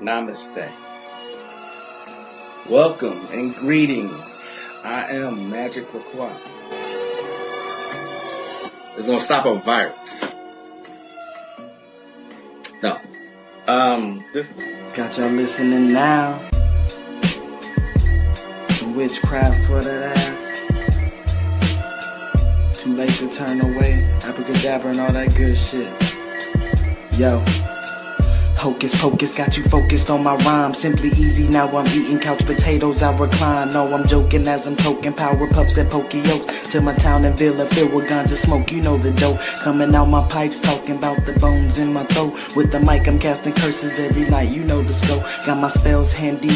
Namaste. Welcome and greetings. I am Magick. It's gonna stop a virus. No. This Got y'all listening now. Some witchcraft for that ass. Too late to turn away. Abracadabra and all that good shit. Yo. Hocus pocus, got you focused on my rhyme. Simply easy, now I'm eating couch potatoes, I recline. No, I'm joking as I'm toking power puffs at Pokeyos. Till my town and villa filled with ganja smoke, you know the dope. Coming out my pipes, talking about the bones in my throat. With the mic, I'm casting curses every night, you know the scope. Got my spells handy.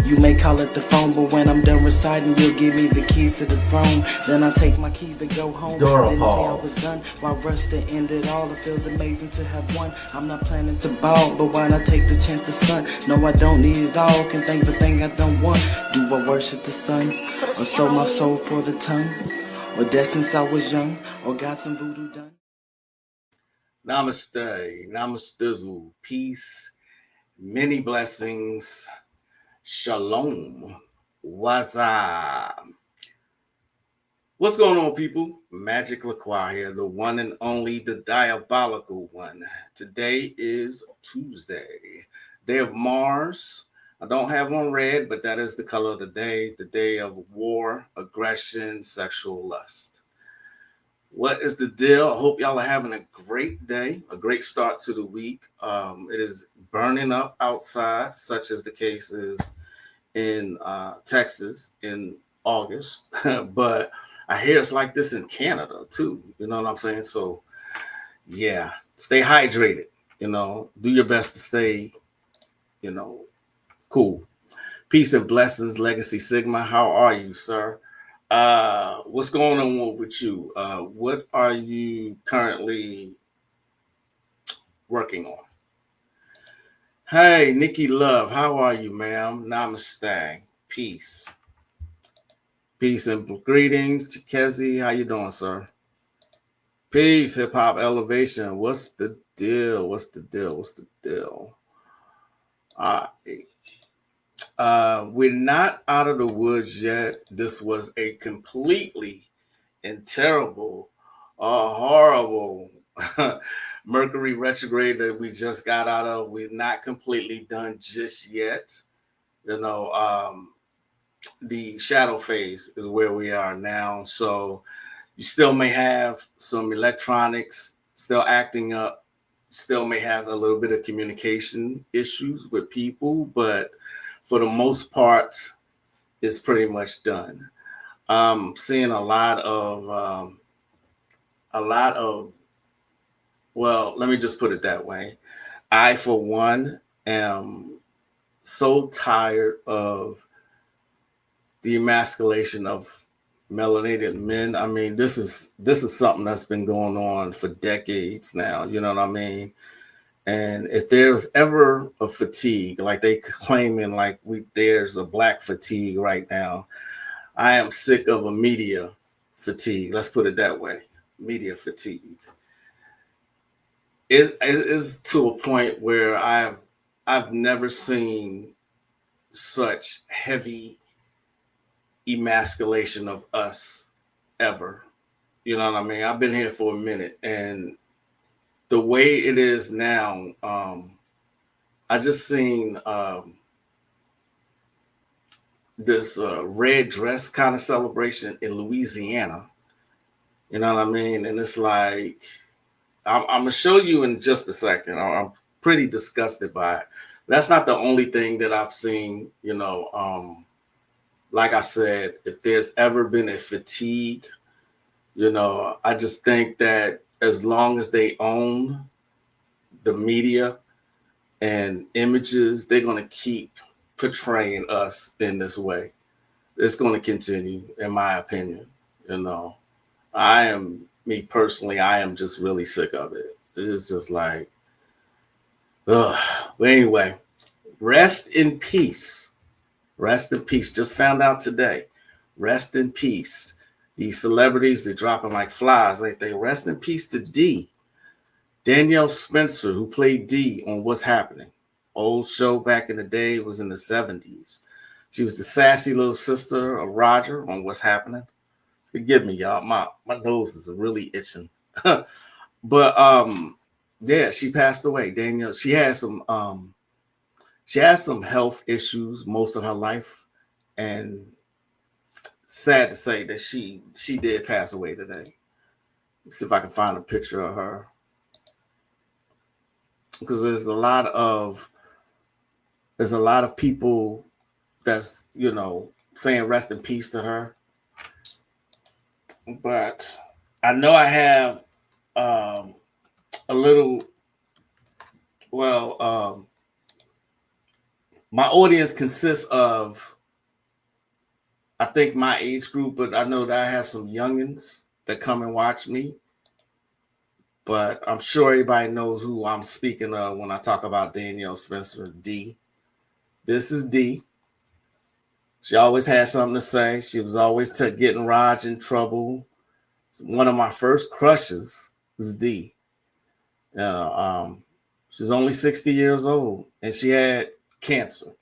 You may call it the phone, but when I'm done reciting, you'll give me the keys to the throne. Then I'll take my keys to go home. Didn't say I was done. While rush to end it all, it feels amazing to have won. I'm not planning to ball, but why not take the chance to stunt? No, I don't need it all. Can thank the thing I don't want. Do I worship the sun? Or sold my soul for the tongue? Or dead since I was young? Or got some voodoo done? Namaste. Namastizzle. Peace. Many blessings. Shalom. Waza. What's going on, people? Magick here, the one and only, the diabolical one. Today is Tuesday, day of Mars. I don't have on red, but that is the color of the day of war, aggression, sexual lust. What is the deal? I hope y'all are having a great day, a great start to the week. It is burning up outside, such as the case is in Texas in August. But I hear it's like this in Canada too. You know what I'm saying? So yeah, stay hydrated. Do your best to stay, cool. Peace and blessings, Legacy Sigma. How are you, sir? What's going on with you? What are you currently working on? Hey, Nikki Love, how are you, ma'am? Namaste. Peace. Peace and greetings. Chikezi, how you doing, sir? Peace, Hip Hop Elevation. What's the deal? What's the deal? We're not out of the woods yet. This was a completely and terrible, horrible Mercury retrograde that we just got out of. We're not completely done just yet. The shadow phase is where we are now. So you still may have some electronics still acting up, still may have a little bit of communication issues with people, but for the most part, it's pretty much done. Seeing a lot of, well, let me just put it that way. I, for one, am so tired of the emasculation of melanated men. I mean, this is something that's been going on for decades now. You know what I mean? And if there's ever a fatigue, like they claiming, like there's a black fatigue right now, I am sick of a media fatigue. Let's put it that way. Media fatigue. It is to a point where I've never seen such heavy emasculation of us ever. You know what I mean? I've been here for a minute, and the way it is now, I just seen this red dress kind of celebration in Louisiana. You know what I mean? And it's like, I'm gonna show you in just a second. I'm pretty disgusted by it. That's not the only thing that I've seen. Like I said, if there's ever been a fatigue, I just think that as long as they own the media and images, they're going to keep portraying us in this way. It's going to continue, in my opinion. Me personally, I am just really sick of it. It's just like, ugh. But anyway, rest in peace. Rest in peace. Just found out today. Rest in peace. These celebrities, they're dropping like flies, ain't they? Rest in peace to D. Danielle Spencer, who played D on What's Happening. old show back in the day. It was in the 70s. She was the sassy little sister of Roger on What's Happening. Forgive me, y'all. My nose is really itching. But yeah, she passed away. Danielle, she has some health issues most of her life, and sad to say that she did pass away today. Let's see if I can find a picture of her, because there's a lot of people that's saying rest in peace to her. But I know I have um, a little. Well, my audience consists of, I think, my age group, but I know that I have some youngins that come and watch me. But I'm sure everybody knows who I'm speaking of when I talk about Danielle Spencer D. This is D. She always had something to say. She was always getting Raj in trouble. One of my first crushes was D. She's only 60 years old, and she had cancer.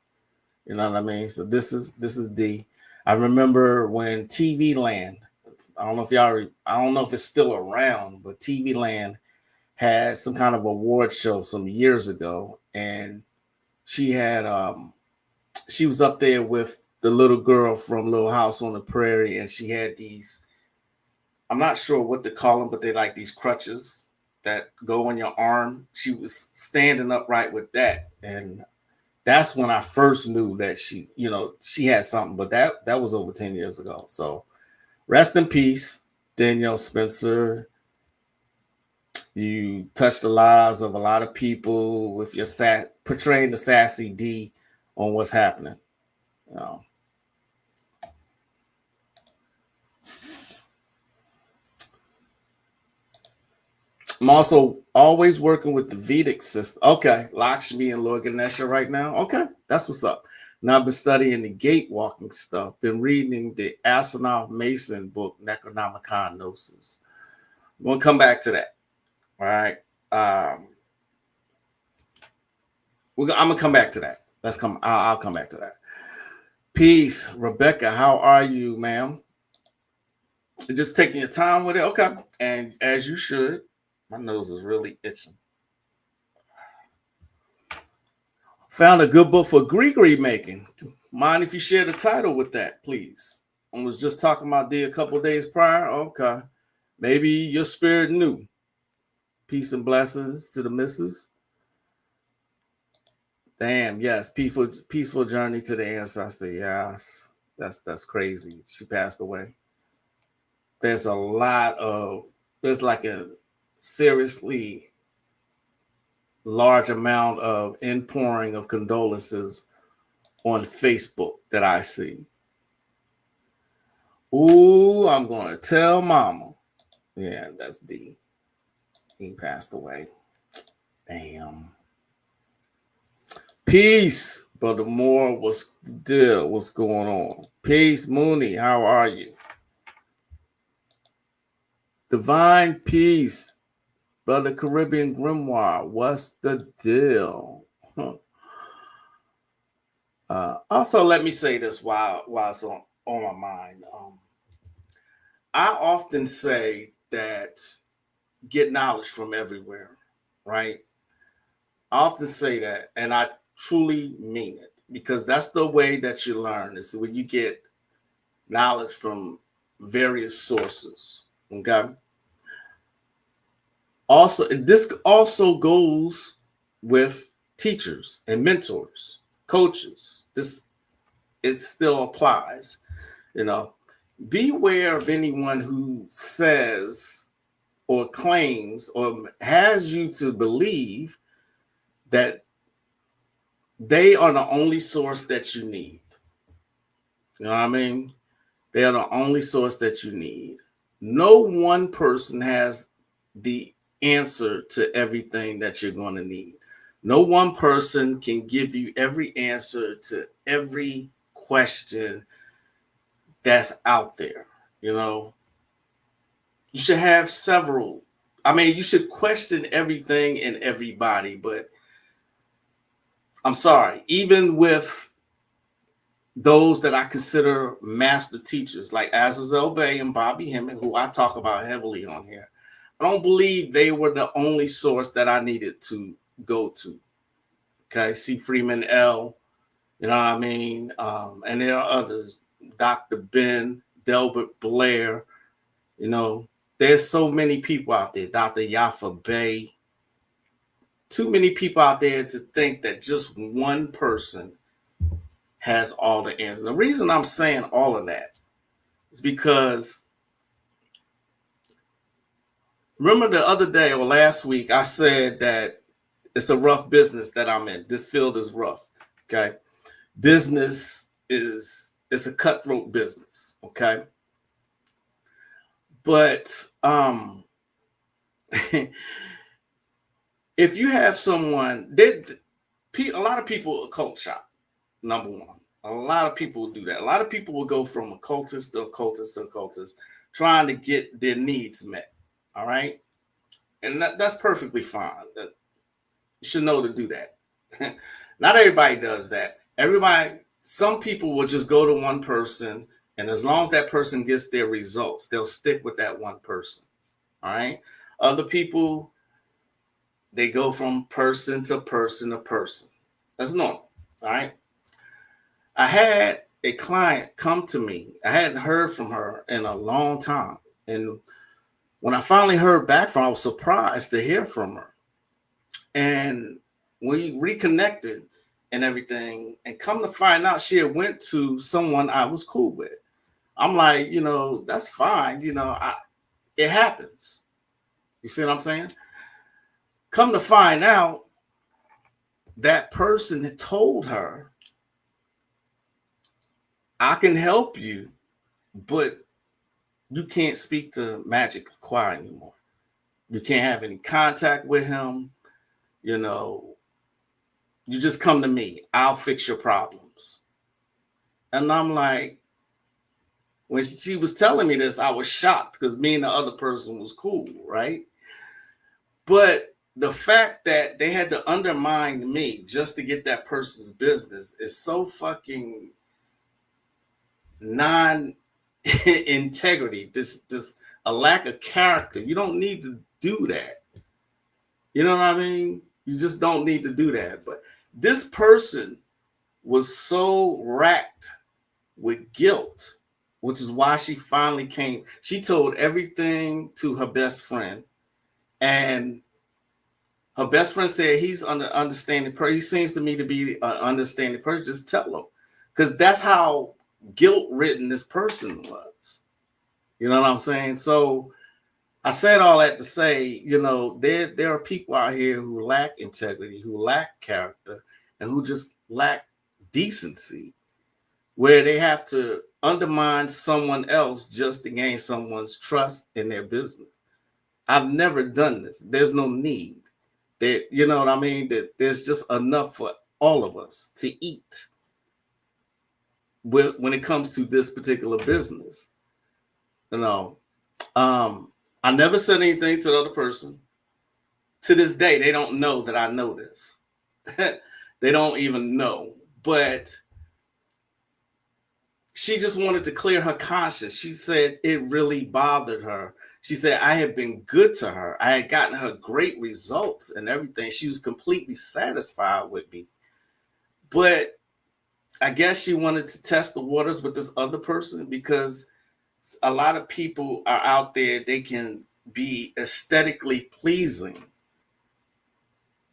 You know what I mean? So this is D. I remember when TV Land. I don't know if it's still around, but TV Land had some kind of award show some years ago, and she had she was up there with the little girl from Little House on the Prairie, and she had these, I'm not sure what to call them, but they like these crutches that go on your arm. She was standing upright with that, and that's when I first knew that she had something. But that was over 10 years ago. So rest in peace, Danielle Spencer. You touched the lives of a lot of people with your portraying the sassy D on What's Happening. You know. I'm also always working with the Vedic system. Okay, Lakshmi and Lord Ganesha right now. Okay, that's what's up. Now I've been studying the gate walking stuff. Been reading the Asanov Mason book, Necronomicon Gnosis. I'm gonna come back to that. All right. I'm gonna come back to that. I'll come back to that. Peace, Rebecca. How are you, ma'am? Just taking your time with it. Okay, and as you should. My nose is really itching. Found a good book for Gregory making. Mind if you share the title with that, please? I was just talking about a couple of days prior. Okay. Maybe your spirit knew. Peace and blessings to the missus. Damn, yes. Peaceful journey to the ancestor. Yes. That's crazy. She passed away. There's like a seriously large amount of inpouring of condolences on Facebook that I see. Ooh, I'm going to tell mama. Yeah, that's D. He passed away. Damn. Peace, Brother Moore. What's the deal? What's going on? Peace, Mooney. How are you? Divine peace, Brother Caribbean Grimoire. What's the deal? Also, let me say this while it's on my mind. I often say that get knowledge from everywhere, right? I often say that, and I truly mean it, because that's the way that you learn, is when you get knowledge from various sources. Okay. Also, this also goes with teachers and mentors, coaches. It still applies. Beware of anyone who says or claims or has you to believe that they are the only source that you need. You know what I mean? They are the only source that you need. No one person has the answer to everything that you're going to need. No one person can give you every answer to every question that's out there. You should have several. I mean, you should question everything and everybody, but I'm sorry, even with those that I consider master teachers, like Azazel Bay and Bobby Hemmett, who I talk about heavily on here, I don't believe they were the only source that I needed to go to. Okay, C. Freeman L. You know what I mean? And there are others, Dr. Ben, Delbert Blair. You know, there's so many people out there, Dr. Yaffa Bay. Too many people out there to think that just one person has all the answers. The reason I'm saying all of that is because remember the other day or last week, I said that it's a rough business that I'm in. This field is rough. Okay. Business is it's a cutthroat business. Okay. But if you have someone that a lot of people occult shop, number one. A lot of people will do that. A lot of people will go from occultist to occultist to occultist, trying to get their needs met. All right. And that's perfectly fine. You should know to do that. Not everybody does that. Some people will just go to one person, and as long as that person gets their results, they'll stick with that one person. All right. Other people, they go from person to person to person. That's normal. All right. I had a client come to me. I hadn't heard from her in a long time. And when I finally heard back from her, I was surprised to hear from her. And we reconnected and everything. And come to find out, she had went to someone I was cool with. I'm like, that's fine. It happens. You see what I'm saying? Come to find out, that person had told her, I can help you, but you can't speak to Magick Choir anymore. You can't have any contact with him. You just come to me. I'll fix your problems. And I'm like, when she was telling me this, I was shocked because me and the other person was cool, right? But the fact that they had to undermine me just to get that person's business is so fucking non-integrity. This a lack of character. You don't need to do that. You know what I mean? You just don't need to do that. But this person was so racked with guilt, which is why she finally came. She told everything to her best friend, and her best friend said, he's an understanding person. He seems to me to be an understanding person. Just tell him, because that's how guilt-ridden this person was. You know what I'm saying? So I said all that to say, there are people out here who lack integrity, who lack character, and who just lack decency, where they have to undermine someone else just to gain someone's trust in their business. I've never done this. There's no need. That, you know what I mean? That there's just enough for all of us to eat when it comes to this particular business. I never said anything to the other person. To this day, they don't know that I know this. They don't even know. But she just wanted to clear her conscience. She said it really bothered her. She said I had been good to her. I had gotten her great results and everything. She was completely satisfied with me. But I guess she wanted to test the waters with this other person, because a lot of people are out there. They can be aesthetically pleasing,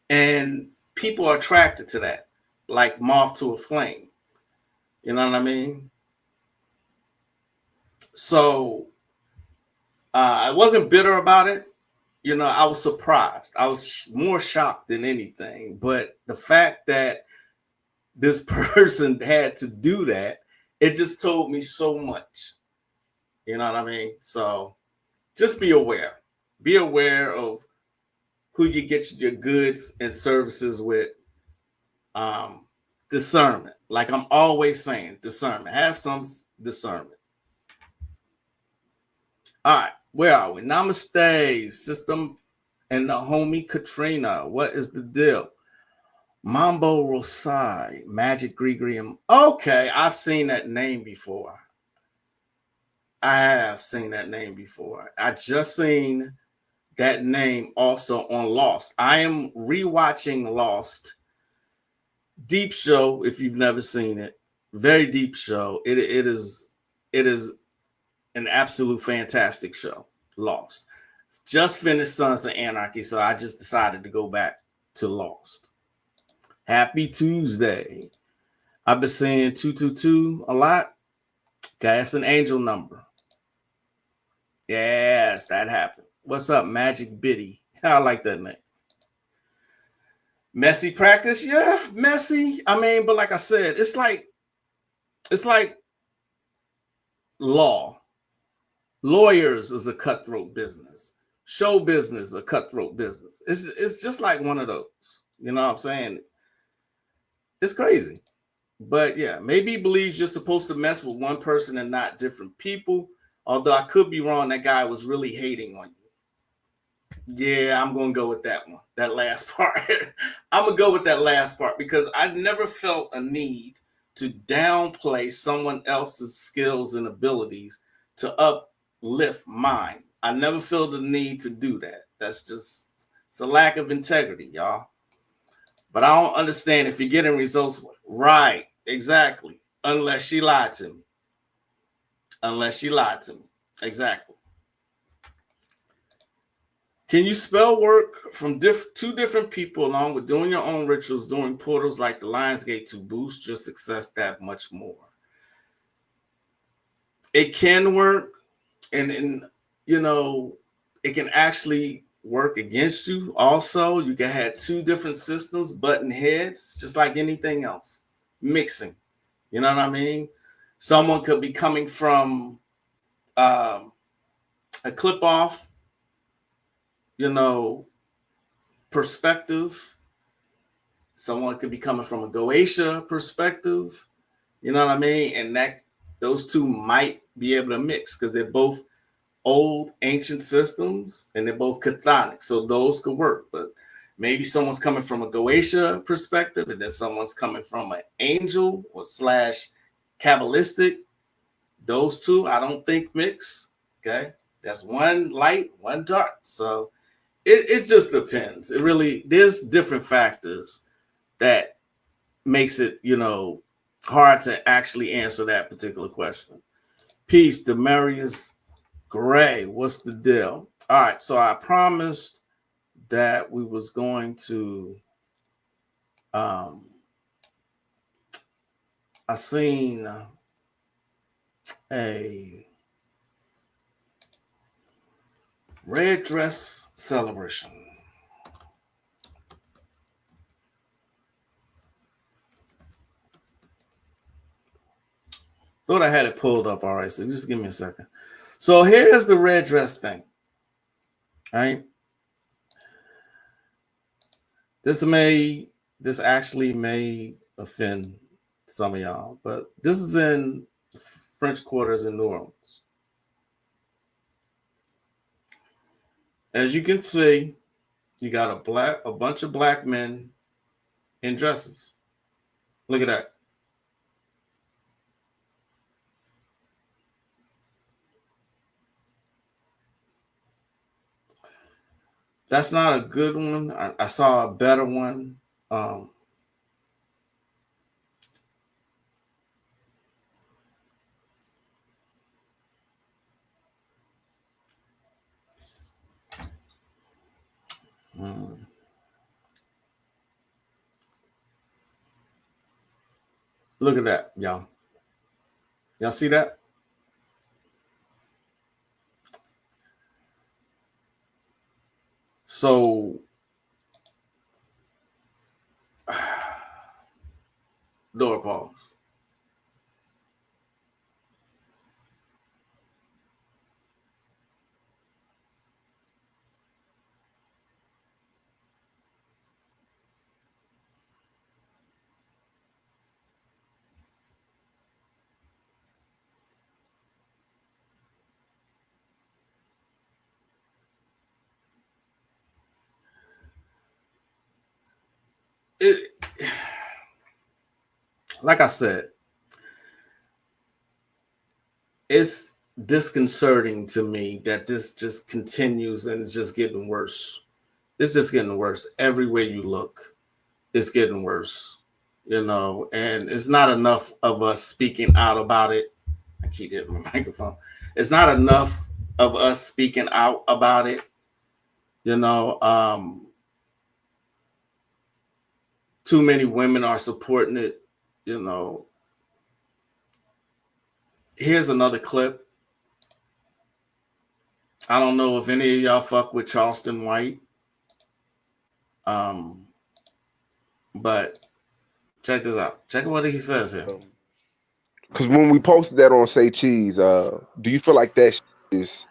and people are attracted to that, like moth to a flame. You know what I mean? So I wasn't bitter about it. I was surprised. I was more shocked than anything. But the fact that this person had to do that, it just told me so much. You know what I mean? So just be aware. Be aware of who you get your goods and services with. Discernment. Like I'm always saying, discernment. Have some discernment. All right, where are we? Namaste, system, and the homie Katrina. What is the deal? Mambo Rosai, Magic Grigri. Okay, I've seen that name before. I have seen that name before. I just seen that name also on Lost. I am rewatching Lost. Deep show, if you've never seen it. Very deep show. It is an absolute fantastic show. Lost. Just finished Sons of Anarchy, so I just decided to go back to Lost. Happy Tuesday. I've been saying 222 a lot. Okay, that's an angel number. Yes, that happened. What's up, Magic Biddy? I like that name. Messy practice, yeah, messy. I mean, but like I said, it's like law. Lawyers is a cutthroat business. Show business is a cutthroat business. It's just like one of those. You know what I'm saying? It's crazy. But yeah, maybe he believes you're supposed to mess with one person and not different people. Although I could be wrong, that guy was really hating on you. Yeah, I'm gonna go with that one. That last part. I'm gonna go with that last part because I never felt a need to downplay someone else's skills and abilities to uplift mine. I never feel the need to do that. That's just it's a lack of integrity, y'all. But I don't understand if you're getting results right. Exactly. Unless she lied to me. Unless she lied to me. Exactly. Can you spell work from two different people along with doing your own rituals, doing portals like the Lionsgate to boost your success that much more? It can work, and you know, it can actually work against you. Also, you can have two different systems button heads, just like anything else. Mixing. You know what I mean? Someone could be coming from a clip off, you know, perspective. Someone could be coming from a Goetia perspective. You know what I mean? And that those two might be able to mix because they're both old ancient systems and they're both chthonic. So those could work. But maybe someone's coming from a Goetia perspective and then someone's coming from an angel or slash Kabbalistic. Those two, I don't think mix. Okay. That's one light, one dark. So it just depends. It really, there's different factors that makes it, hard to actually answer that particular question. Peace, Demarius Gray. What's the deal? All right. So I promised that we was going to, I seen a red dress celebration. Thought I had it pulled up. All right, so just give me a second. So here's the red dress thing. All right. This actually may offend some of y'all, but this is in French Quarters in New Orleans. As you can see, you got a bunch of black men in dresses. Look at that. That's not a good one. I saw a better one. Look at that, y'all. Y'all see that? So door pause. like I said, it's disconcerting to me that this just continues and it's just getting worse. It's just getting worse. Everywhere you look, it's getting worse, and it's not enough of us speaking out about it. I keep hitting my microphone. It's not enough of us speaking out about it. Too many women are supporting it. Here's another clip. I don't know if any of y'all fuck with Charleston White. But check this out. Check what he says here. Because when we posted that on Say Cheese, do you feel like that is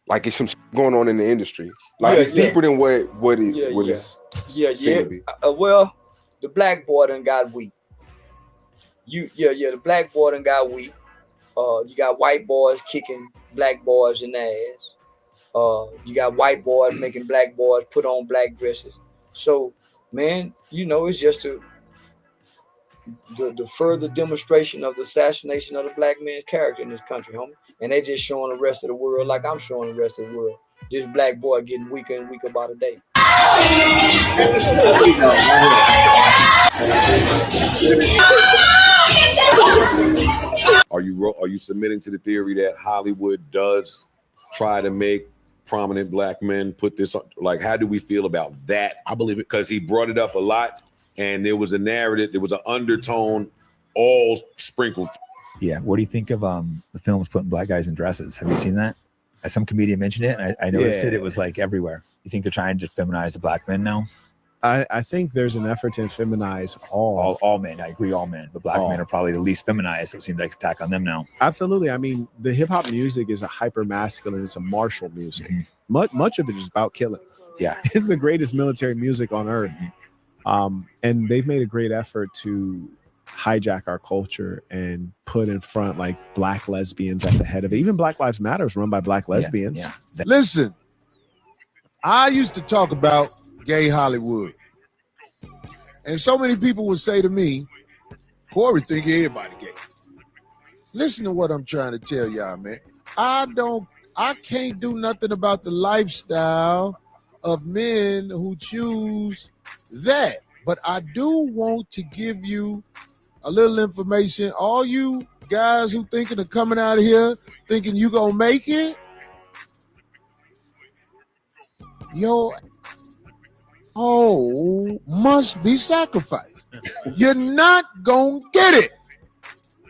like it's some going on in the industry? Like it's deeper than what is seem to be. Well, the black boy done got weak. The black boy done got weak. You got white boys kicking black boys in the ass. You got white boys making black boys put on black dresses. So, man, it's just the further demonstration of the assassination of the black man's character in this country, homie. And they just showing the rest of the world like I'm showing the rest of the world. This black boy getting weaker and weaker by the day. Are you submitting to the theory that Hollywood does try to make prominent black men put this on? Like, how do we feel about that? I believe it because he brought it up a lot, and there was a narrative, there was an undertone, all sprinkled. Yeah, what do you think of the films putting black guys in dresses? Have you seen that? Some comedian mentioned it, and I noticed it. It was like everywhere. You think they're trying to feminize the black men now? I think there's an effort to feminize all men. I agree, all men, but black men are probably the least feminized. So it seems like attack on them now. Absolutely. I mean, the hip hop music is a hyper masculine. It's a martial music. Mm-hmm. Much of it is about killing. Yeah, it's the greatest military music on earth. And they've made a great effort to hijack our culture and put in front like black lesbians at the head of it. Even Black Lives Matter is run by black lesbians. Yeah. Listen, I used to talk about gay Hollywood. And so many people would say to me, Corey think everybody gay. Listen to what I'm trying to tell y'all, man. I can't do nothing about the lifestyle of men who choose that. But I do want to give you a little information. All you guys who thinking of coming out of here thinking you gonna make it, your whole must be sacrificed. You're not gonna get it.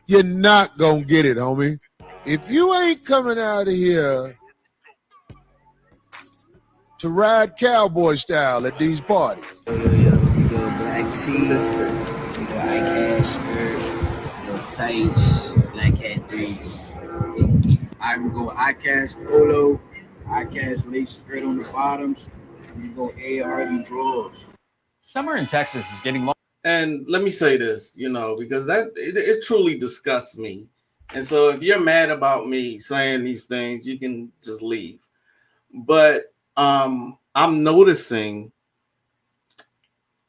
You're not gonna get it, homie. If you ain't coming out of here to ride cowboy style at these parties. We go black tee, we go eye skirt, we go tights, black hat threes. I would go eye-cast polo, eye-cast lace skirt on the bottoms, and you go A.R.D. drawers. Summer in Texas is getting long. And let me say this, because it truly disgusts me. And so if you're mad about me saying these things, you can just leave. But I'm noticing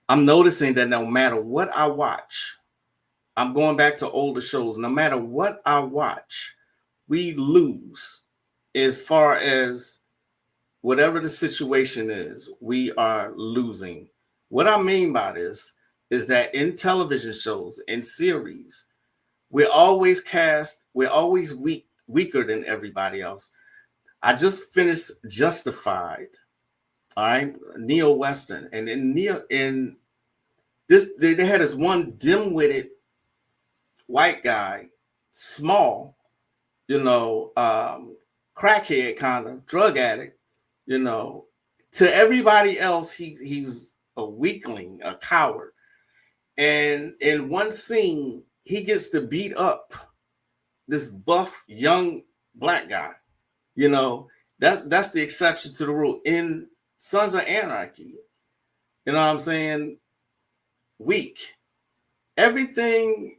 that no matter what I watch, I'm going back to older shows, no matter what I watch, we lose as far as whatever the situation is, we are losing. What I mean by this is that in television shows, in series, we're always weaker than everybody else. I just finished Justified, all right, neo-Western, and in this they had this one dim-witted white guy, small, crackhead kind of drug addict, to everybody else he was a weakling, a coward. And in one scene, he gets to beat up this buff young black guy. That's the exception to the rule. In Sons of Anarchy, you know what I'm saying? Weak. Everything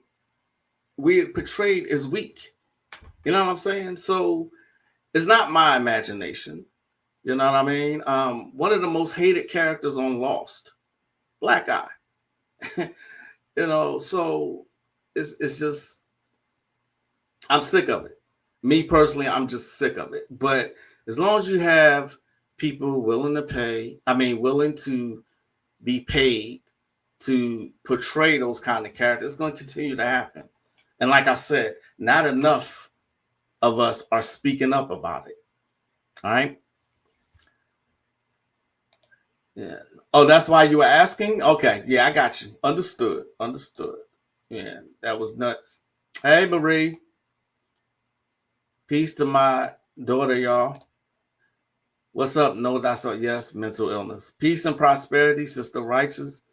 we portrayed is weak. You know what I'm saying? So it's not my imagination. You know what I mean? One of the most hated characters on Lost, black guy. You know, so it's just I'm sick of it. Me personally, I'm just sick of it. But as long as you have people willing to pay, willing to be paid to portray those kind of characters, it's going to continue to happen. And like I said, not enough of us are speaking up about it. All right. Yeah. Oh, that's why you were asking? Okay. Yeah, I got you. Understood. Yeah, that was nuts. Hey, Marie. Peace to my daughter, y'all. What's up? No, that's a yes, mental illness. Peace and prosperity, Sister Righteous.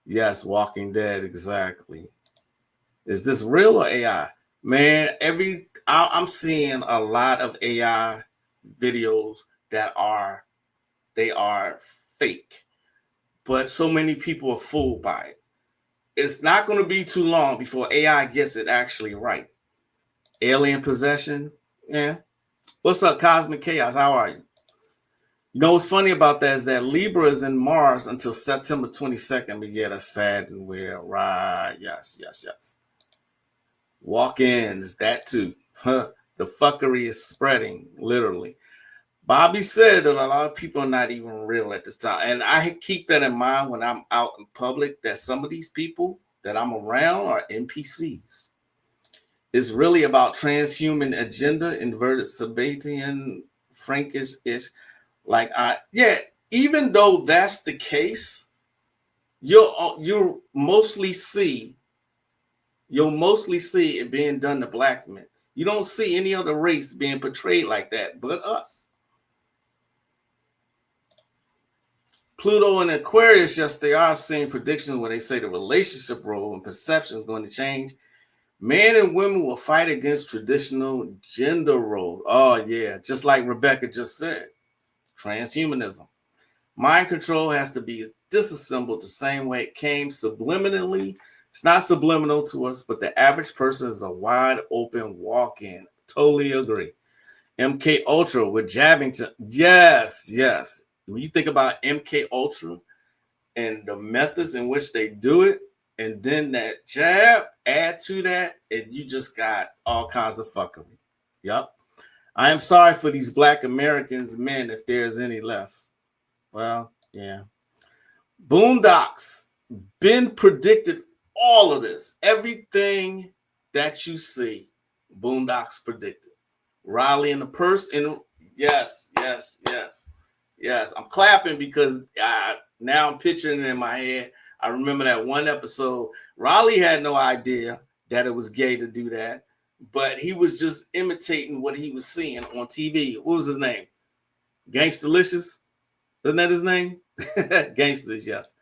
Yes, Walking Dead, exactly. Is this real or AI? Man, I'm seeing a lot of AI videos that are fake, but so many people are fooled by it. It's not going to be too long before AI gets it actually right. Alien possession, yeah. What's up, Cosmic Chaos? How are you? You know what's funny about that is that Libra is in Mars until September 22nd, but yeah, that's sad and weird. Right. Yes. Walk-ins, that too. Huh. The fuckery is spreading, literally. Bobby said that a lot of people are not even real at this time. And I keep that in mind when I'm out in public, that some of these people that I'm around are NPCs. It's really about transhuman agenda, inverted Sabbatean, Frankish-ish. Even though that's the case, you'll mostly see it being done to black men. You don't see any other race being portrayed like that but us. Pluto and Aquarius, yes, they are seeing predictions where they say the relationship role and perception is going to change. Men and women will fight against traditional gender roles. Oh, yeah, just like Rebecca just said. Transhumanism. Mind control has to be disassembled the same way it came subliminally. It's not subliminal to us, but the average person is a wide open walk-in. Totally agree. MK Ultra with jabbing to yes. When you think about MK Ultra and the methods in which they do it, and then that jab, add to that, and you just got all kinds of fuckery. Yep. I am sorry for these black Americans, men, if there's any left. Well, yeah. Boondocks been predicted all of this. Everything that you see, Boondocks predicted. Riley in the purse, and yes. I'm clapping because now I'm picturing it in my head. I remember that one episode. Riley had no idea that it was gay to do that, but he was just imitating what he was seeing on TV. What was his name? Gangstalicious? Isn't that his name? Gangsters, yes.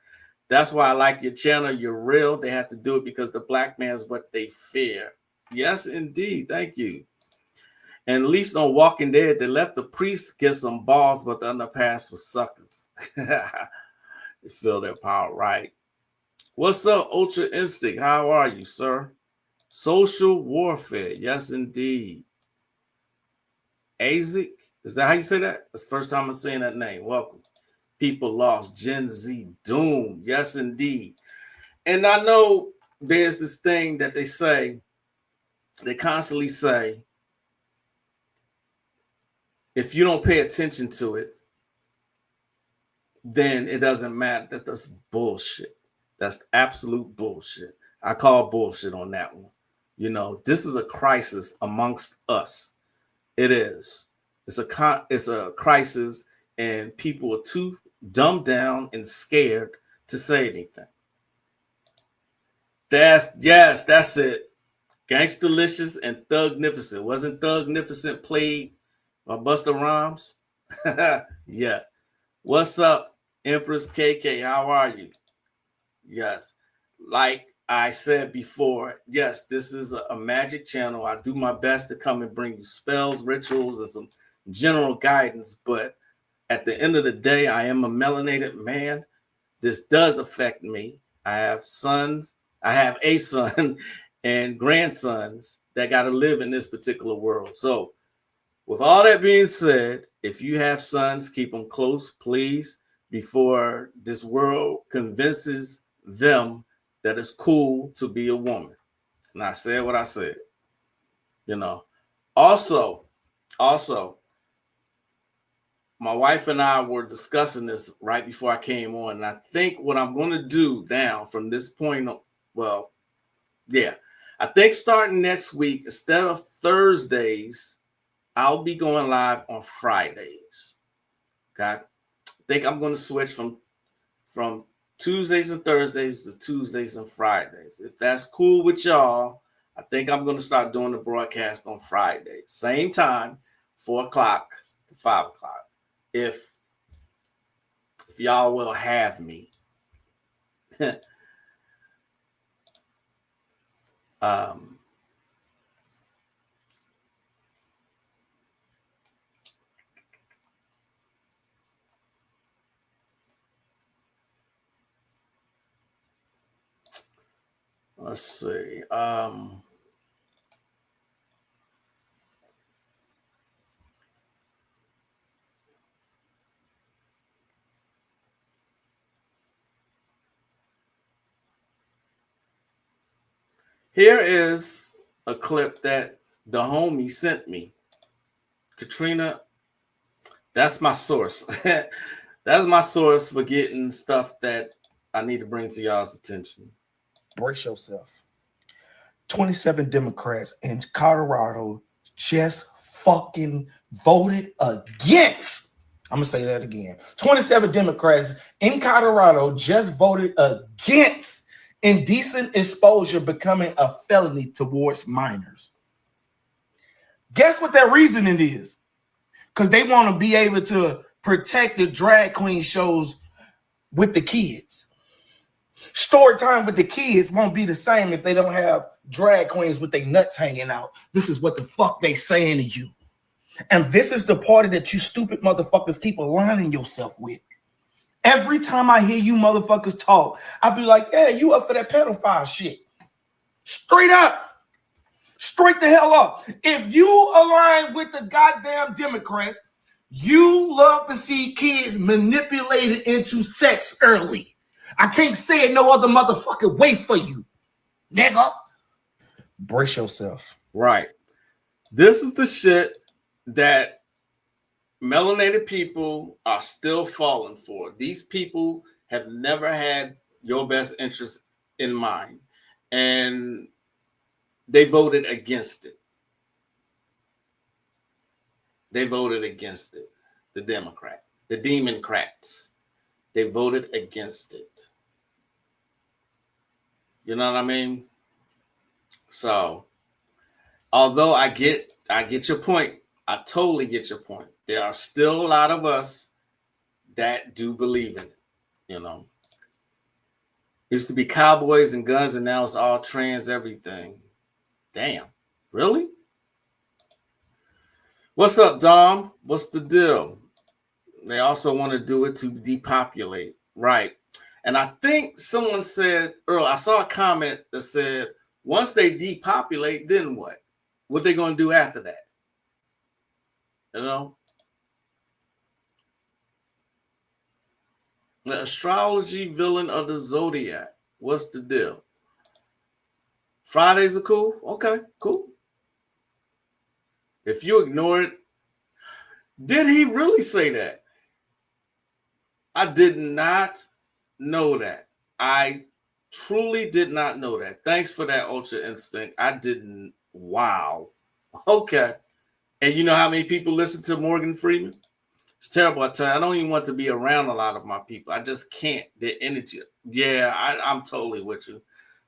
That's why I like your channel. You're real. They have to do it because the black man is what they fear. Yes, indeed. Thank you. And at least on Walking Dead, they left the priest get some balls, but the underpass was suckers. They feel their power, right? What's up, Ultra Instinct? How are you, sir? Social warfare. Yes, indeed. Azik? Is that how you say that? That's the first time I'm saying that name. Welcome. People lost. Gen Z doom. Yes, indeed. And I know there's this thing that they constantly say, if you don't pay attention to it, then it doesn't matter. That's bullshit. That's absolute bullshit. I call bullshit on that one. You know, this is a crisis amongst us. It is. It's a crisis, and people are too dumbed down and scared to say anything. That's it. Gangstalicious and Thugnificent. Wasn't Thugnificent played by Busta Rhymes? Yeah. What's up, Empress KK? How are you? Yes. Like I said before, yes, this is a magic channel. I do my best to come and bring you spells, rituals, and some general guidance. But at the end of the day, I am a melanated man. This does affect me. I have sons. I have a son and grandsons that got to live in this particular world. So with all that being said, if you have sons, keep them close, please, before this world convinces them that it's cool to be a woman. And I said what I said. You know. Also, my wife and I were discussing this right before I came on. And I think what I'm going to do now from this point on, well, yeah, I think starting next week, instead of Thursdays, I'll be going live on Fridays. Okay. I think I'm going to switch from Tuesdays and Thursdays to Tuesdays and Fridays. If that's cool with y'all, I think I'm going to start doing the broadcast on Fridays. Same time, 4 o'clock to 5 o'clock. If y'all will have me. Let's see. Here is a clip that the homie sent me. Katrina, that's my source. That's my source for getting stuff that I need to bring to y'all's attention. Brace yourself. 27 Democrats in Colorado just fucking voted against. I'm going to say that again. 27 Democrats in Colorado just voted against indecent exposure becoming a felony towards minors. Guess what their reasoning is? Because they want to be able to protect the drag queen shows with the kids. Story time with the kids won't be the same if they don't have drag queens with their nuts hanging out. This is what the fuck they saying to you. And this is the party that you stupid motherfuckers keep aligning yourself with. Every time I hear you motherfuckers talk, I'll be like, yeah, you up for that pedophile shit. Straight up. Straight the hell up. If you align with the goddamn Democrats, you love to see kids manipulated into sex early. I can't say it no other motherfucking way for you, nigga. Brace yourself. Right. This is the shit that melanated people are still falling for. These people have never had your best interest in mind, and they voted against it. They voted against it. The Democrats, they voted against it. You know what I mean? So, although I get your point, I totally get your point. There are still a lot of us that do believe in it. You know, it used to be cowboys and guns, and now it's all trans everything. Damn, really? What's up, Dom? What's the deal? They also want to do it to depopulate, right? And I think someone said earlier, I saw a comment that said, once they depopulate, then what? What they going to do after that? You know? The astrology villain of the zodiac. What's the deal? Fridays are cool? Okay, cool. If you ignore it, did he really say that? I did not know that. I truly did not know that. Thanks for that, Ultra Instinct. I didn't. Wow. Okay. And you know how many people listen to Morgan Freeman? It's terrible. I tell you, I don't even want to be around a lot of my people. I just can't. Their energy. Yeah, I'm totally with you.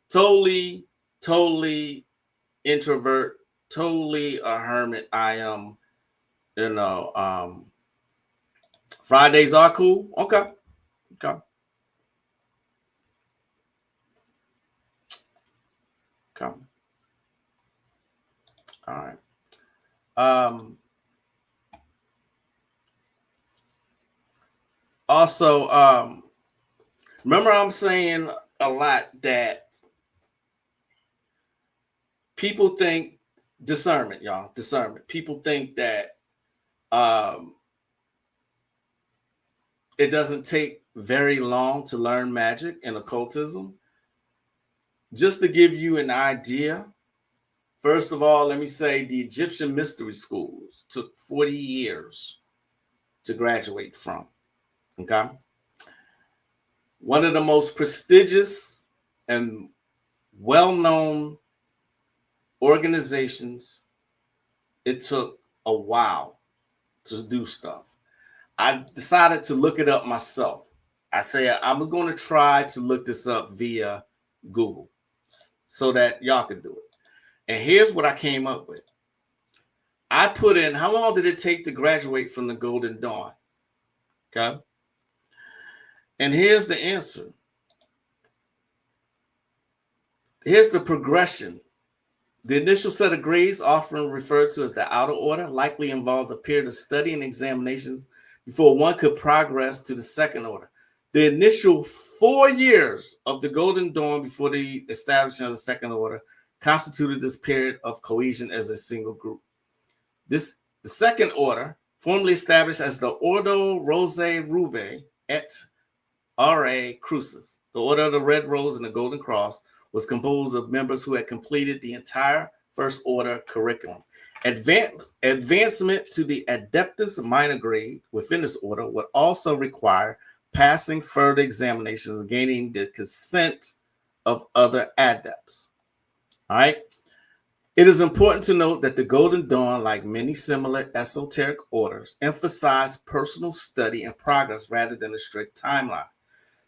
Totally introvert. Totally a hermit. I am, Fridays are cool. Okay. All right. Also, remember I'm saying a lot that people think discernment, y'all. Discernment. People think that it doesn't take very long to learn magic and occultism. just to give you an idea, first of all, let me say the Egyptian mystery schools took 40 years to graduate from. Okay. One of the most prestigious and well-known organizations, it took a while to do stuff. I decided to look it up myself. I say I was going to try to look this up via Google so that y'all can do it. And here's what I came up with. I put in, how long did it take to graduate from the Golden Dawn? Okay. And here's the answer. Here's the progression. The initial set of grades, often referred to as the outer order, likely involved a period of study and examinations before one could progress to the second order. The initial 4 years of the Golden Dawn before the establishment of the second order constituted this period of cohesion as a single group. The second order, formally established as the Ordo Rose Rubae et Ra Crucis, the Order of the Red Rose and the Golden Cross, was composed of members who had completed the entire first order curriculum. Advancement to the Adeptus minor grade within this order would also require passing further examinations and gaining the consent of other adepts. All right. It is important to note that the Golden Dawn, like many similar esoteric orders, emphasized personal study and progress rather than a strict timeline.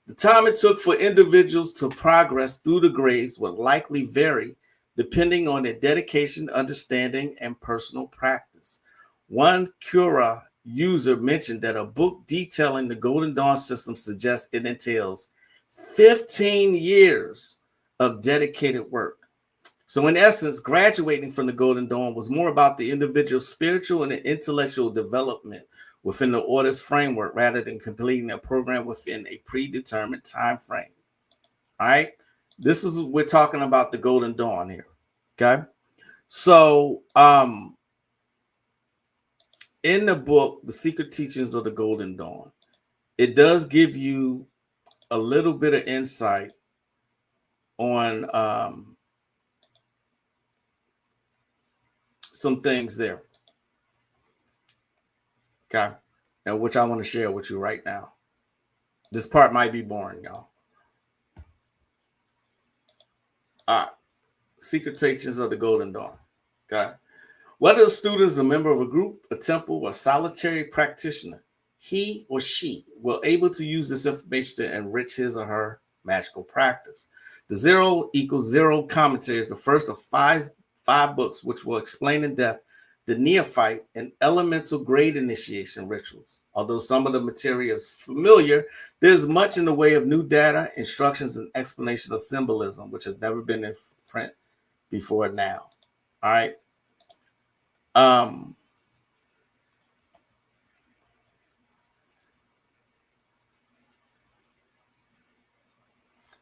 The time it took for individuals to progress through the grades would likely vary depending on their dedication, understanding, and personal practice. One Cura user mentioned that a book detailing the Golden Dawn system suggests it entails 15 years of dedicated work. So in essence, graduating from the Golden Dawn was more about the individual's spiritual and intellectual development within the order's framework rather than completing a program within a predetermined time frame. All right. This is, we're talking about the Golden Dawn here. Okay. So in the book, The Secret Teachings of the Golden Dawn, it does give you a little bit of insight on some things there. Okay. And which I want to share with you right now. This part might be boring, y'all. All right. Secret Teachings of the Golden Dawn. Okay. Whether the student is a member of a group, a temple, or a solitary practitioner, he or she will able to use this information to enrich his or her magical practice. The 0 equals 0 commentary is the first of five books which will explain in depth the neophyte and elemental grade initiation rituals. Although some of the material is familiar, there's much in the way of new data, instructions, and explanation of symbolism, which has never been in print before now. All right.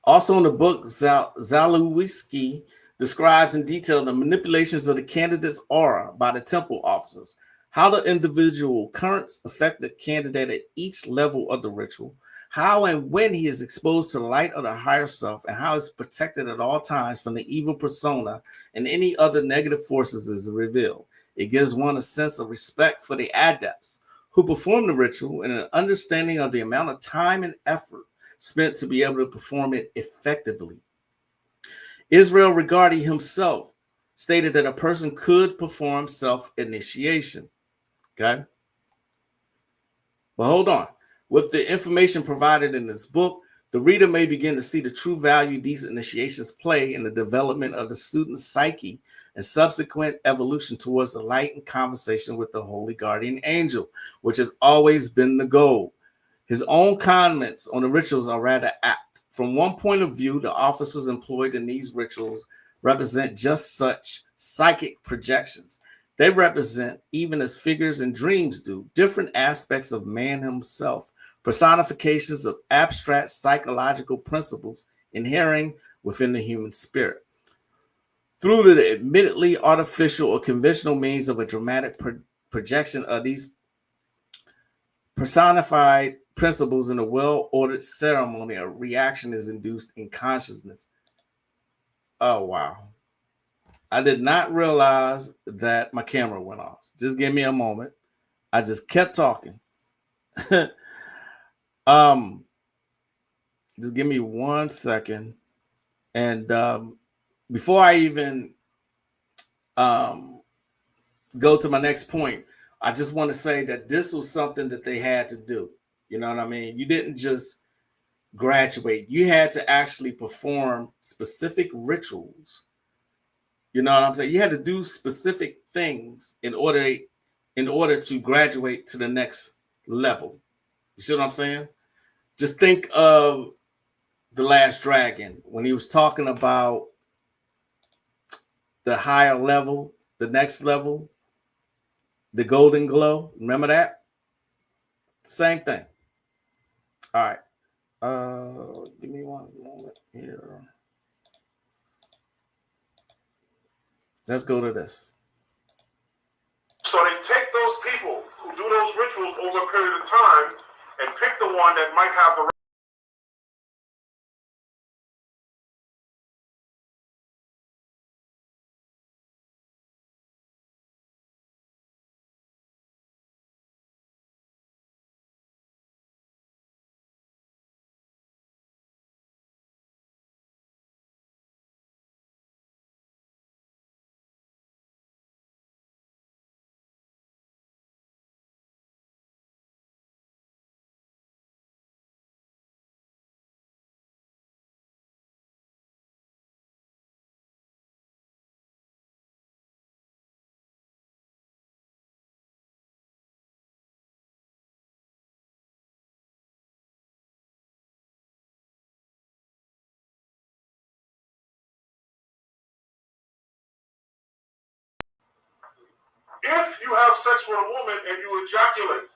Also in the book, Zalewski describes in detail the manipulations of the candidate's aura by the temple officers, how the individual currents affect the candidate at each level of the ritual, how and when he is exposed to the light of the higher self, and how he's protected at all times from the evil persona and any other negative forces is revealed. It gives one a sense of respect for the adepts who perform the ritual and an understanding of the amount of time and effort spent to be able to perform it effectively. Israel Regardie himself stated that a person could perform self-initiation. Okay. But hold on. With the information provided in this book, the reader may begin to see the true value these initiations play in the development of the student's psyche and subsequent evolution towards the light and conversation with the holy guardian angel, which has always been the goal. His own comments on the rituals are rather apt. From one point of view, the officers employed in these rituals represent just such psychic projections. They represent, even as figures and dreams do, different aspects of man himself, personifications of abstract psychological principles inherent within the human spirit. Through the admittedly artificial or conventional means of a dramatic projection of these personified principles in a well-ordered ceremony, a reaction is induced in consciousness. Oh, wow. I did not realize that my camera went off. Just give me a moment. I just kept talking. Just give me 1 second. And before I even go to my next point, I just want to say that this was something that they had to do. You know what I mean? You didn't just graduate. You had to actually perform specific rituals. You know what I'm saying? You had to do specific things in order to graduate to the next level. You see what I'm saying? Just think of The Last Dragon when he was talking about the higher level, the next level, the golden glow. Remember that? Same thing. All right. Give me one moment here. Let's go to this. So they take those people who do those rituals over a period of time and pick the one that might have the if you have sex with a woman and you ejaculate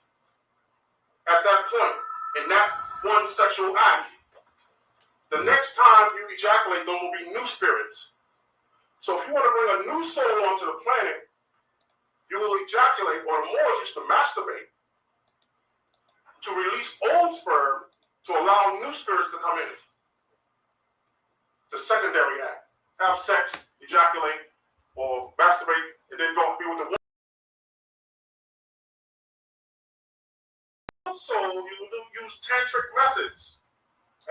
at that point in that one sexual act, the next time you ejaculate, those will be new spirits. So if you want to bring a new soul onto the planet, you will ejaculate, or the Moors used to masturbate to release old sperm to allow new spirits to come in. The secondary act. Have sex, ejaculate, or masturbate, and then go be with the woman. Also, you will use tantric methods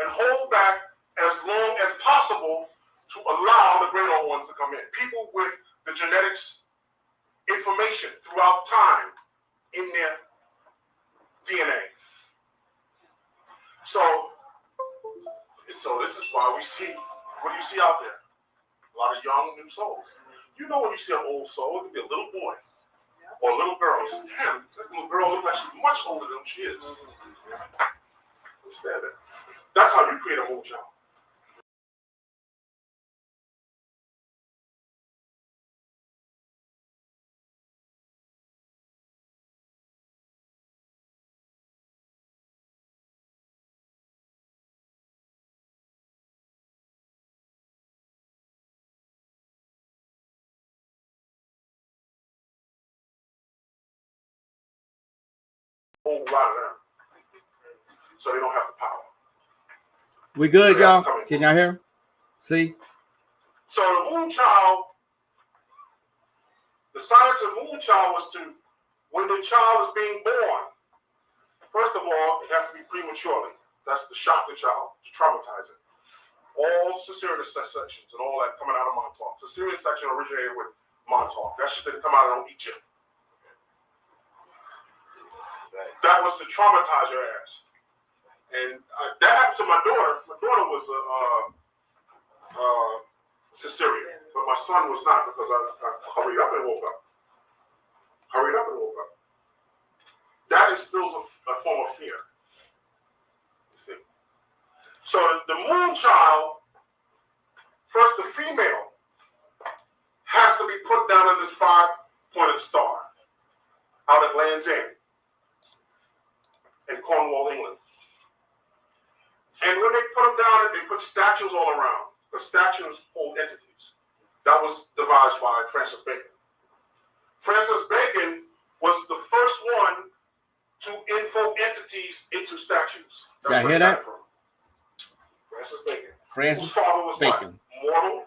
and hold back as long as possible to allow the great old ones to come in. People with the genetics information throughout time in their DNA. So this is why we see, what do you see out there? A lot of young new souls. You know when you see an old soul, it could be a little boy or a little girl. You say, damn, that little girl looks like she's much older than she is. Understand that? That's how you create a whole child. Whole lot of them. So they don't have the power. We good, y'all? Can y'all hear? See? So the moon child, the science of moon child was to, when the child is being born, first of all, it has to be prematurely. That's to shock the child, to traumatize it. All cesarean sections and all that coming out of Montauk. Cesarean section originated with Montauk. That shit didn't come out of Egypt. That was to traumatize your ass. And that happened to my daughter. My daughter was a cesarean, but my son was not, because I hurried up and woke up. That instills a form of fear. You see. So the moon child, first the female, has to be put down in this 5-pointed star. How it lands in Cornwall, England. And when they put them down, they put statues all around. The statues hold entities. That was devised by Francis Bacon. Francis Bacon was the first one to invoke entities into statues. Y'all hear that? Francis Bacon. Francis whose father was Bacon. What? Mortal,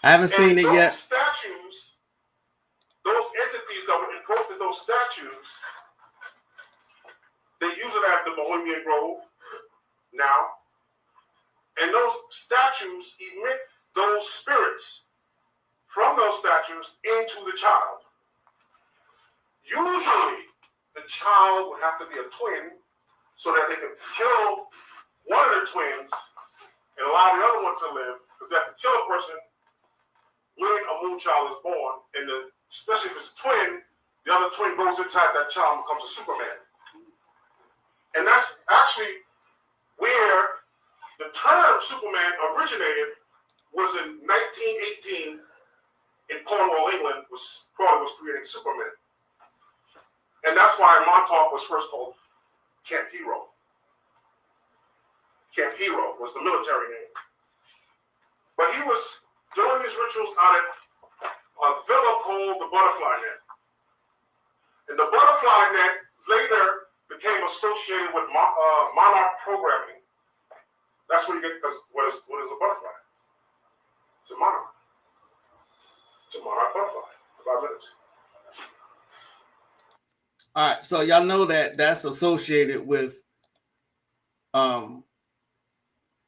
I haven't seen it yet. Statues, those entities that were invoked in those statues, they use it at the Bohemian Grove now. And those statues emit those spirits from those statues into the child. Usually, the child would have to be a twin so that they can kill one of the twins and allow the other one to live, because they have to kill a person when a moon child is born, and especially if it's a twin, the other twin goes inside that child and becomes a Superman. And that's actually where the term Superman originated. Was in 1918 in Cornwall, England, Crawley was creating Superman. And that's why Montauk was first called Camp Hero. Camp Hero was the military name. But he was doing these rituals out at a villa called the Butterfly Net. And the Butterfly Net later became associated with monarch programming. That's where you get, because what is a butterfly? It's a monarch. It's a monarch butterfly. 5 minutes. All right, so y'all know that that's associated with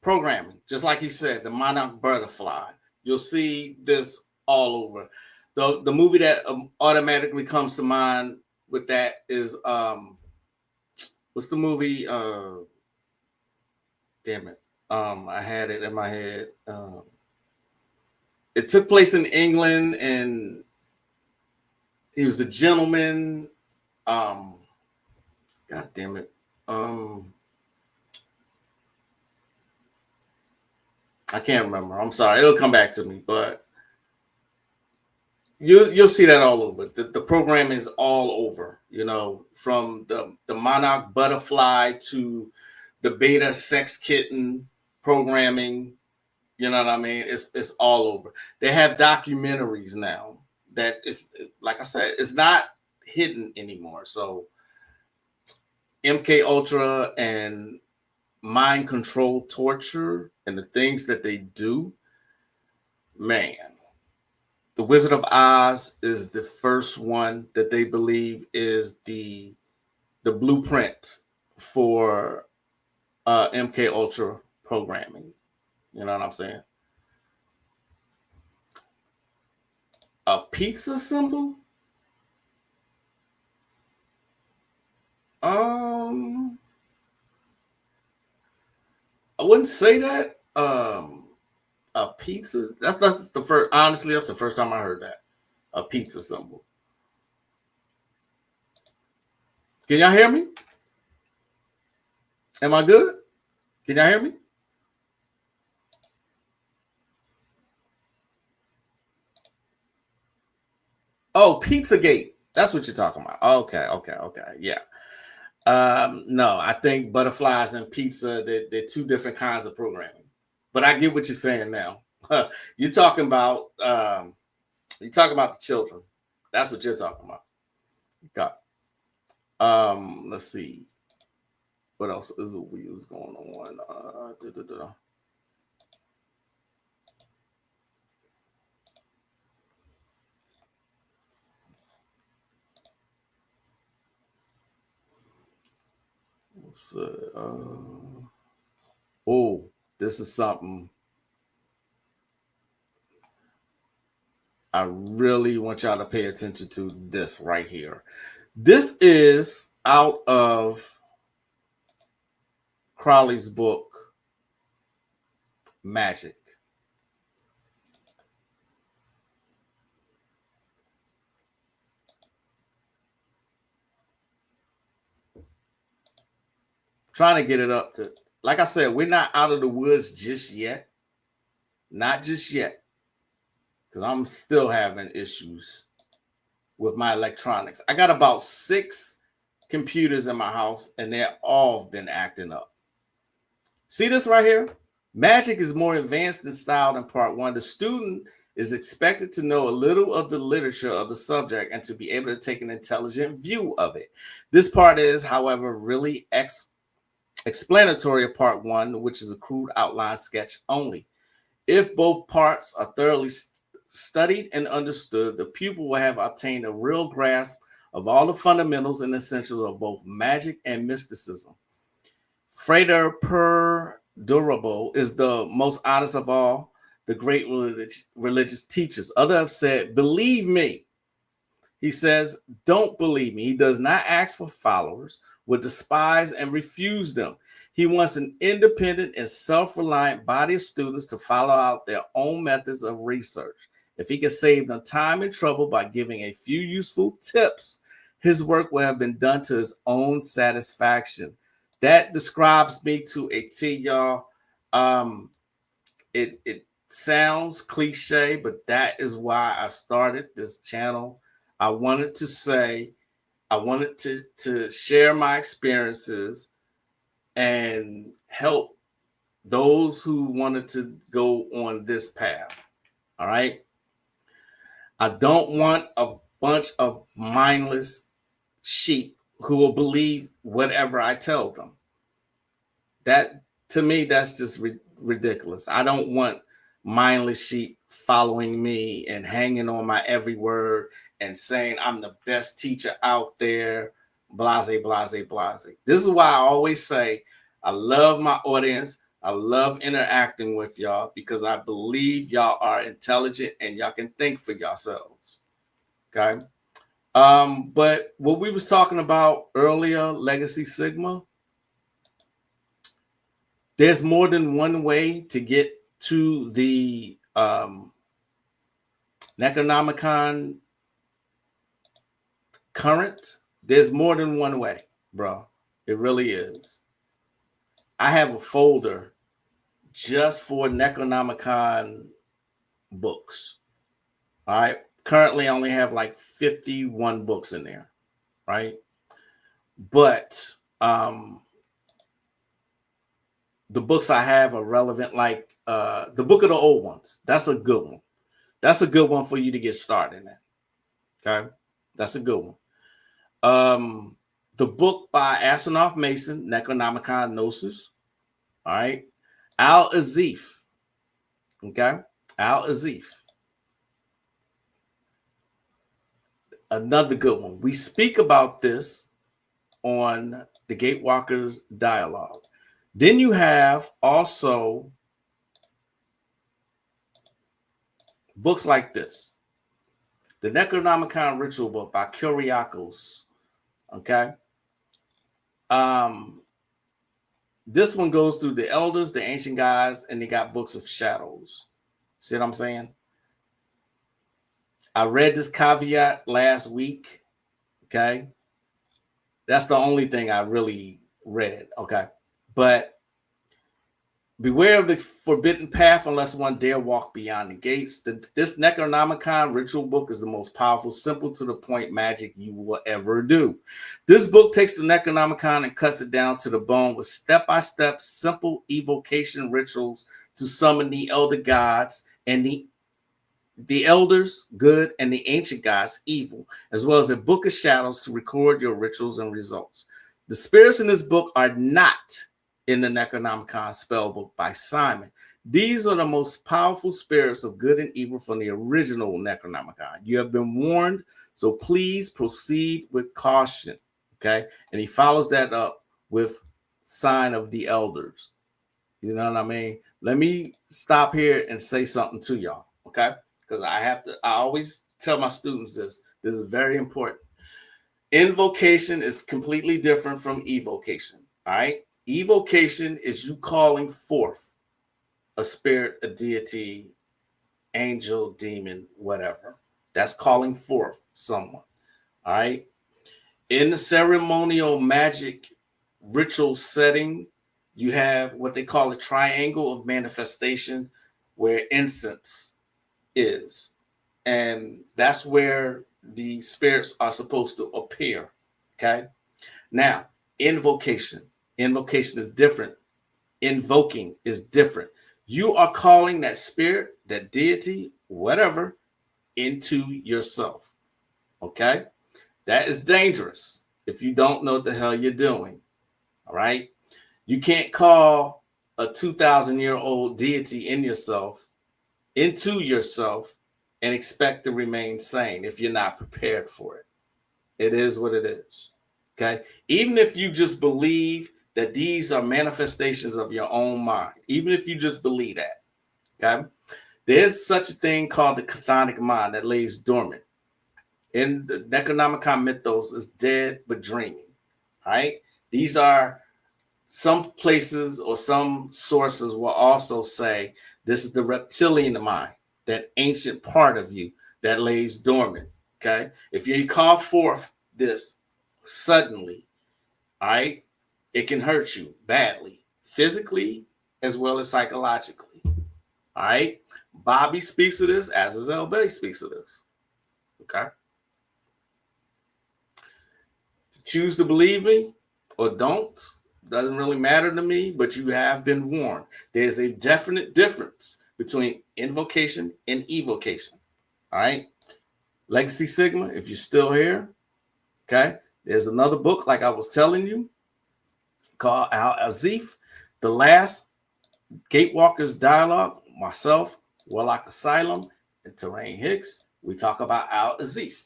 programming, just like he said, the monarch butterfly. You'll see this all over. The movie that automatically comes to mind with that is what's the movie? Damn it, I had it in my head. It took place in England, and he was a gentleman. God damn it. I can't remember. I'm sorry. It'll come back to me, but you'll see that all over. The program is all over, you know, from the monarch butterfly to the beta sex kitten programming. You know what I mean? It's all over. They have documentaries now that it's like I said, it's not hidden anymore. So MK Ultra and mind control torture and the things that they do, man. The Wizard of Oz is the first one that they believe is the blueprint for MK Ultra programming. You know what I'm saying? A pizza symbol? I wouldn't say that. A pizza. That's the first. Honestly, that's the first time I heard that. A pizza symbol. Can y'all hear me? Am I good? Can y'all hear me? Oh, Pizzagate. That's what you're talking about. Okay. Yeah. No, I think butterflies and pizza, they're two different kinds of programming. But I get what you're saying now. You're talking about the children. That's what you're talking about. Got. Let's see. What else is going on? This is something I really want y'all to pay attention to. This right here. This is out of Crowley's book, Magick. Trying to get it up to, like I said, we're not out of the woods just yet. Not just yet. Because I'm still having issues with my electronics. I got about 6 computers in my house, and they're all been acting up. See this right here? Magick is more advanced in style than part 1. The student is expected to know a little of the literature of the subject and to be able to take an intelligent view of it. This part is, however, really explanatory of part 1, which is a crude outline sketch only. If both parts are thoroughly studied and understood, the pupil will have obtained a real grasp of all the fundamentals and essentials of both magic and mysticism. Frater Perdurable is the most honest of all the great religious teachers. Others have said, believe me. He says, don't believe me. He does not ask for followers, will despise and refuse them. He wants an independent and self-reliant body of students to follow out their own methods of research. If he can save them time and trouble by giving a few useful tips, his work will have been done to his own satisfaction. That describes me to a T, y'all. It sounds cliche, but that is why I started this channel. I wanted to share my experiences and help those who wanted to go on this path. All right. I don't want a bunch of mindless sheep who will believe whatever I tell them. That, to me, that's just ridiculous. I don't want mindless sheep following me and hanging on my every word and saying I'm the best teacher out there, blase, blase, blase. This is why I always say I love my audience. I love interacting with y'all because I believe y'all are intelligent and y'all can think for yourselves. Okay. But what we was talking about earlier, Legacy Sigma, there's more than one way to get to the Necronomicon current. There's more than one way, bro. It really is. I have a folder just for Necronomicon books. All right. Currently, I only have like 51 books in there, right? But the books I have are relevant, like the Book of the Old Ones. That's a good one. That's a good one for you to get started in. Okay, that's a good one. The book by Asenath Mason, Necronomicon Gnosis. All right, Al-Azif. Okay, Al-Azif. Another good one. We speak about this on the Gatewalkers Dialogue. Then you have also books like this. The Necronomicon Ritual Book by Kyriakos. Okay. This one goes through the elders, the ancient guys, and they got books of shadows. See what I'm saying? I read this caveat last week. Okay. That's the only thing I really read. Okay. But beware of the forbidden path unless one dare walk beyond the gates. This Necronomicon ritual book is the most powerful, simple to the point magic you will ever do. This book takes the Necronomicon and cuts it down to the bone with step-by-step simple evocation rituals to summon the elder gods and the elders, good, and the ancient gods, evil, as well as a book of shadows to record your rituals and results. The spirits in this book are not in the Necronomicon spellbook by Simon. These are the most powerful spirits of good and evil from the original Necronomicon. You have been warned, so please proceed with caution. Okay, and he follows that up with sign of the elders. You know what I mean? Let me stop here and say something to y'all. Okay. Because I always tell my students this. This is very important. Invocation is completely different from evocation. All right. Evocation is you calling forth a spirit, a deity, angel, demon, whatever. That's calling forth someone. All right. In the ceremonial magic ritual setting, you have what they call a triangle of manifestation where incense is, and that's where the spirits are supposed to appear. Okay. Now, invocation is different. Invoking is different. You are calling that spirit, that deity, whatever, into yourself. Okay. That is dangerous if you don't know what the hell you're doing. All right. You can't call a 2,000-year-old deity into yourself and expect to remain sane if you're not prepared for it. It is what it is. Okay. Even if you just believe that these are manifestations of your own mind, even if you just believe that, okay, there's such a thing called the chthonic mind that lays dormant. In the Necronomicon mythos, is dead but dreaming. Right? These are some places or some sources will also say this is the reptilian mind, that ancient part of you that lays dormant. Okay. If you call forth this suddenly, all right, it can hurt you badly, physically as well as psychologically. All right. Bobby speaks of this, as is Bay speaks of this. Okay. Choose to believe me or don't. Doesn't really matter to me, but you have been warned. There's a definite difference between invocation and evocation. All right. Legacy Sigma, if you're still here, okay, there's another book, like I was telling you, called Al Azif, The Last Gatewalkers Dialogue. Myself, Warlock Asylum, and Terrain Hicks. We talk about Al Azif.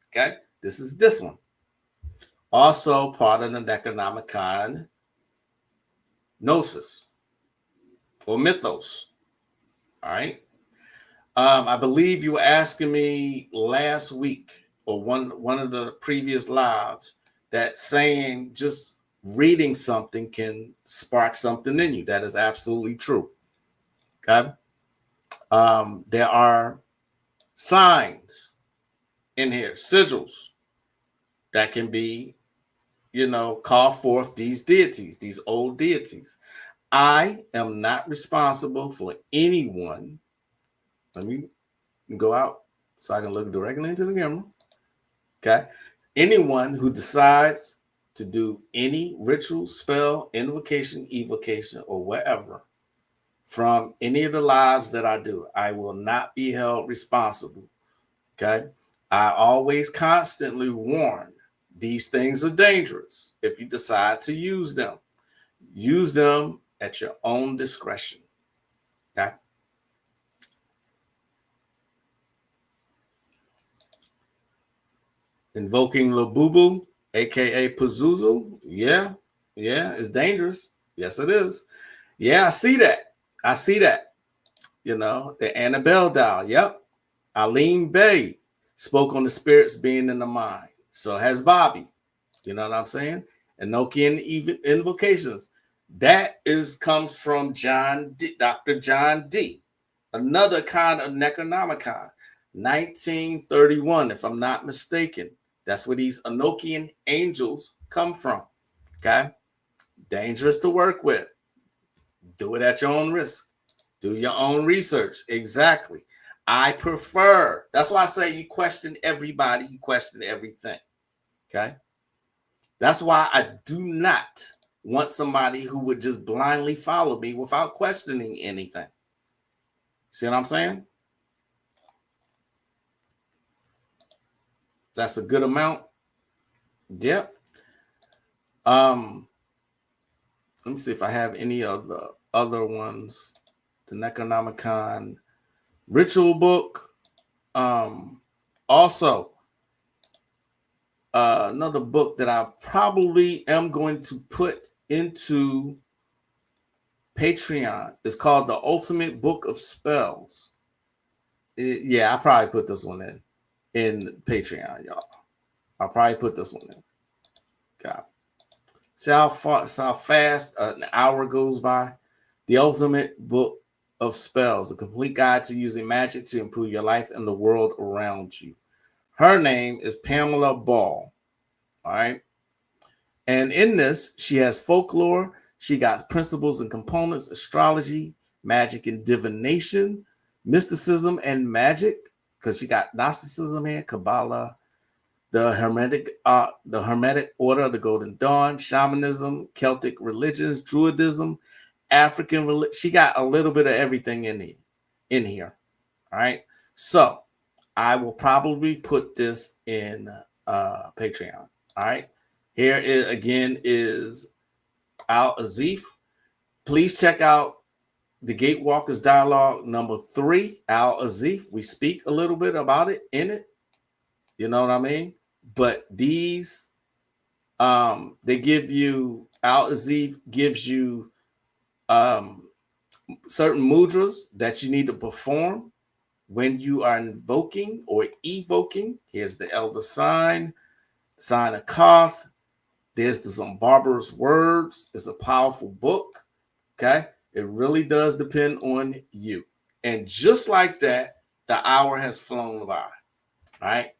Okay, this is this one. Also part of the Necronomicon Gnosis or Mythos. All right. I believe you were asking me last week or one of the previous lives that saying just reading something can spark something in you. That is absolutely true. Okay. There are signs in here, sigils that can be, call forth these deities, these old deities. I am not responsible for anyone. Let me go out so I can look directly into the camera. Okay. Anyone who decides to do any ritual, spell, invocation, evocation, or whatever from any of the lives that I do, I will not be held responsible. Okay. I always constantly warn these things are dangerous. If you decide to use them at your own discretion. Okay. Invoking Labubu, aka Pazuzu. Yeah, it's dangerous. Yes, it is. Yeah, I see that. The Annabelle doll. Yep. Aline Bay spoke on the spirits being in the mind. So has Bobby. You know what I'm saying? Enochian invocations. That comes from Dr. John D. Another kind of Necronomicon. 1931, if I'm not mistaken. That's where these Enochian angels come from. Okay? Dangerous to work with. Do it at your own risk. Do your own research. Exactly. I prefer. That's why I say you question everybody. You question everything. Okay? That's why I do not want somebody who would just blindly follow me without questioning anything. See what I'm saying? That's a good amount. Yep. Let me see if I have any of the other ones. The Necronomicon ritual book. Also, another book that I probably am going to put into Patreon is called The Ultimate Book of Spells. I'll probably put this one in Patreon, y'all. I'll probably put this one in. God. See how fast an hour goes by? The Ultimate Book of Spells, a complete guide to using magic to improve your life and the world around you. Her name is Pamela Ball. All right. And in this, she has folklore. She got principles and components, astrology, magic and divination, mysticism and magic, because she got Gnosticism here, Kabbalah, the Hermetic Order of the Golden Dawn, shamanism, Celtic religions, Druidism, African religion. She got a little bit of everything in here. All right. So I will probably put this in Patreon. All right. Here is Al Azif. Please check out The Gatewalkers Dialogue number 3, Al Azif. We speak a little bit about it in it. You know what I mean? But these, they give you, Al Azif gives you certain mudras that you need to perform when you are invoking or evoking. Here's the elder sign of Koth. There's some barbarous words. It's a powerful book. Okay. It really does depend on you. And just like that, the hour has flown by. Right.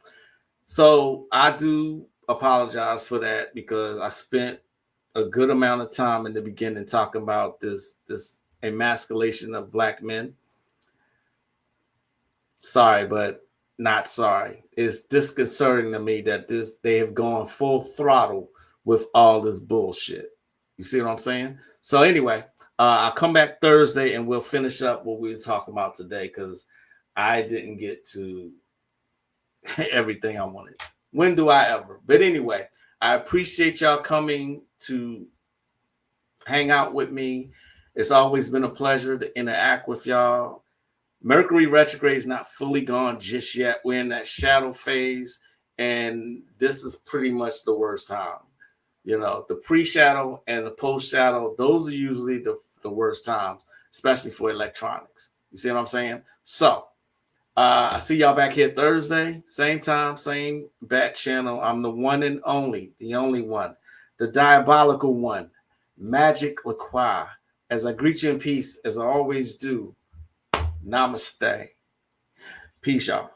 So I do apologize for that because I spent a good amount of time in the beginning talking about this emasculation of black men. Sorry, but not sorry. It's disconcerting to me that they have gone full throttle with all this bullshit. You see what I'm saying? So anyway, I'll come back Thursday and we'll finish up what we were talking about today because I didn't get to everything I wanted. When do I ever? But anyway, I appreciate y'all coming to hang out with me. It's always been a pleasure to interact with y'all. Mercury retrograde is not fully gone just yet. We're in that shadow phase, and this is pretty much the worst time. You know, the pre-shadow and the post-shadow, those are usually the worst times, especially for electronics. You see what I'm saying? So, I see y'all back here Thursday, same time, same bat channel. I'm the one and only, the only one, the diabolical one, Magick LaCroix. As I greet you in peace, as I always do, namaste. Peace, y'all.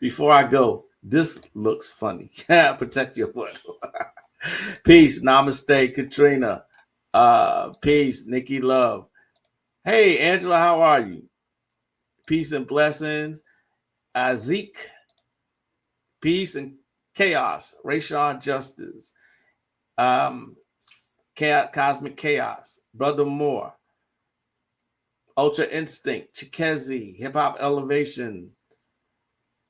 Before I go, this looks funny. Protect your butt. Peace, namaste, Katrina. Peace, Nikki Love. Hey, Angela, how are you? Peace and blessings. Zeke. Peace and chaos. Rayshawn Justice. Cosmic Chaos. Brother Moore. Ultra Instinct. Chikezi. Hip Hop Elevation.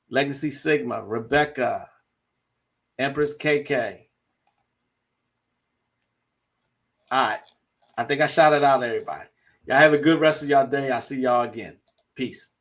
Legacy Sigma. Rebecca. Empress KK. All right. I think I shouted out everybody. Y'all have a good rest of y'all day. I'll see y'all again. Peace.